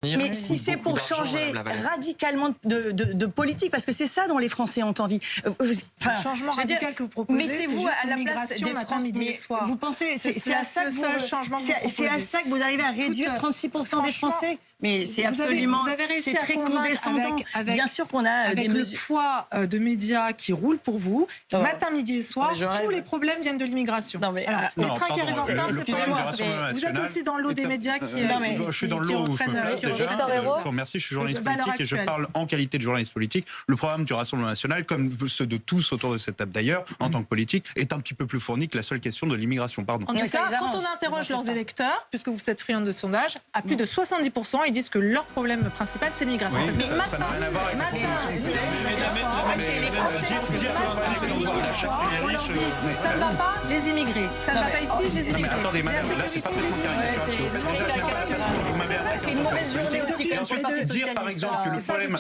Mais si c'est pour changer radicalement de politique, parce que c'est ça dont les Français ont envie. Le changement radical que vous proposez, mettez-vous à la place des Français. Vous pensez, c'est à ça que vous arrivez à réduire 36% des Français? Mais c'est absolument, vous avez réussi c'est à très convaincre condescendant. Bien sûr qu'on a avec le poids de médias qui roulent pour vous, matin, midi et soir, tous les problèmes viennent de l'immigration. Non mais les trains qui arrivent en retard, c'est pas moi. Vous êtes aussi dans l'eau des médias qui je suis dans l'eau où je me place déjà. Merci, je suis journaliste politique et je parle en qualité de journaliste politique. Le programme du Rassemblement national, comme ceux de tous autour de cette table d'ailleurs, en tant que politique, est un petit peu plus fourni que la seule question de l'immigration. Pardon. En tout cas, quand on interroge leurs électeurs, puisque vous êtes friande de sondage, à plus de 70%, ils disent que leur problème principal, c'est l'immigration. Parce que ça n'a rien à voir avec la ça ne va pas, les immigrés. Ça ne va pas ici, les immigrés. Attendez, madame, là, c'est pas très caricature. C'est une mauvaise journée aussi. Et ensuite, dire par exemple que le problème,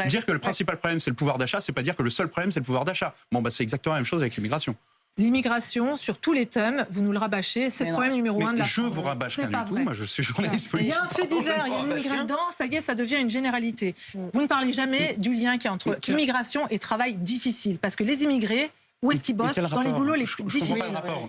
dire que le principal problème c'est le pouvoir d'achat, c'est pas dire que le seul problème c'est le pouvoir d'achat. Bon, bah c'est exactement la même chose avec l'immigration. L'immigration, sur tous les thèmes, vous nous le rabâchez, c'est le problème numéro 1 de la France. Je vous rabâche rien du tout, moi je suis journaliste politique. Il y a un fait divers, il y a une immigrée dedans, ça y est, ça devient une généralité. Vous ne parlez jamais du lien qu'il y a entre immigration et travail difficile, parce que les immigrés, où est-ce qu'ils bossent? Dans les boulots les plus difficiles.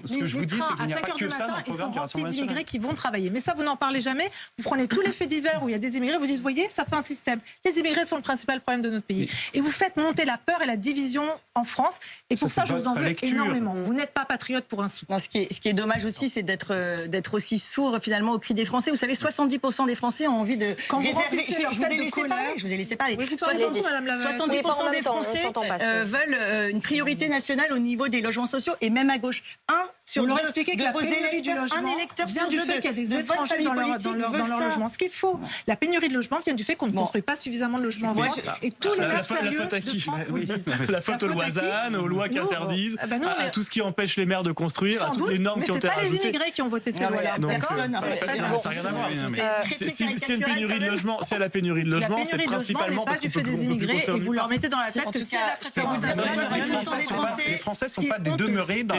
Ce que je vous dis, c'est qu'il n'y a pas que ça dans le programme du Rassemblement national. d'immigrés qui vont travailler. Mais ça, vous n'en parlez jamais. Vous prenez tous les faits divers où il y a des immigrés, vous dites, voyez, ça fait un système. Les immigrés sont le principal problème de notre pays. Et vous faites monter la peur et la division en France. Et pour ça, je vous en veux énormément. Vous n'êtes pas patriote pour un sou. Ce qui est dommage aussi, c'est d'être aussi sourd finalement au cri des Français. Vous savez, 70% des Français ont envie de réserver. Je vous ai laissé parler. 70% des Français veulent une priorité nationale au niveau des logements sociaux et même à gauche. Vous leur expliquez que la pénurie du logement vient du fait qu'il y a des étrangers dans leur logement. Ce qu'il faut, la pénurie de logement vient du fait qu'on ne construit pas suffisamment de logements. Et tous les maires sérieux de France vous le disent. La faute aux lois ZAN, aux lois qui interdisent, à tout ce qui empêche les maires de construire, à toutes les normes qui ont été rajoutées. Mais c'est pas les immigrés qui ont voté ces lois-là. Personne. Ça n'a rien à voir. Si elle a pénurie de logement, c'est principalement parce qu'on peut des immigrés et vous leur mettez dans la tête que si elle a préférence les Français ne sont pas des demeurés dans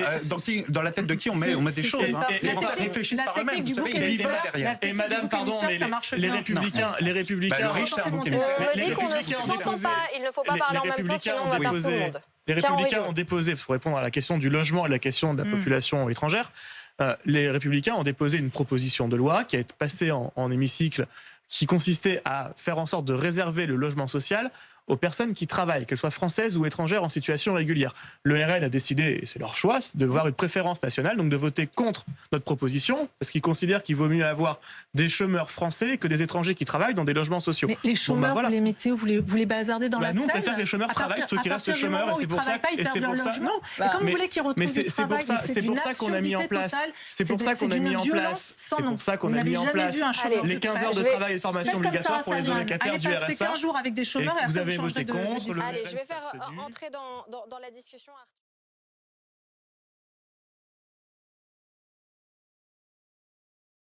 la tête de qui on met des choses. Les Français réfléchissent par eux-mêmes. Vous savez, il y a une idée derrière. Et madame, pardon, mais les Républicains... Le riche, c'est un bouc émissaire. On me dit qu'on ne s'entend pas, il ne faut pas parler en même temps, sinon on va perdre tout le monde. Les Républicains ont déposé, pour répondre à la question du logement et la question de la population étrangère, les Républicains ont déposé une proposition de loi qui a été passée en hémicycle, qui consistait à faire en sorte de réserver le logement social aux personnes qui travaillent, qu'elles soient françaises ou étrangères en situation régulière. Le RN a décidé, et c'est leur choix, de voir une préférence nationale, donc de voter contre notre proposition, parce qu'ils considèrent qu'il vaut mieux avoir des chômeurs français que des étrangers qui travaillent dans des logements sociaux. Mais les chômeurs, vous les mettez où? Vous les bazardez dans la Seine? Nous, on préfère que les chômeurs travaillent, ceux qui restent chômeurs, et c'est pour ça... Et comme vous voulez qu'ils retrouvent du travail, c'est pour ça qu'on a mis en place... C'est pour ça qu'on a mis en place... C'est pour ça qu'on a mis en place les 15 heures de travail et de formation obligatoires pour les allocataires du RSA. C'est 15 jours avec des chômeurs et vous avez voté contre. Allez, je vais faire entrer dans la discussion.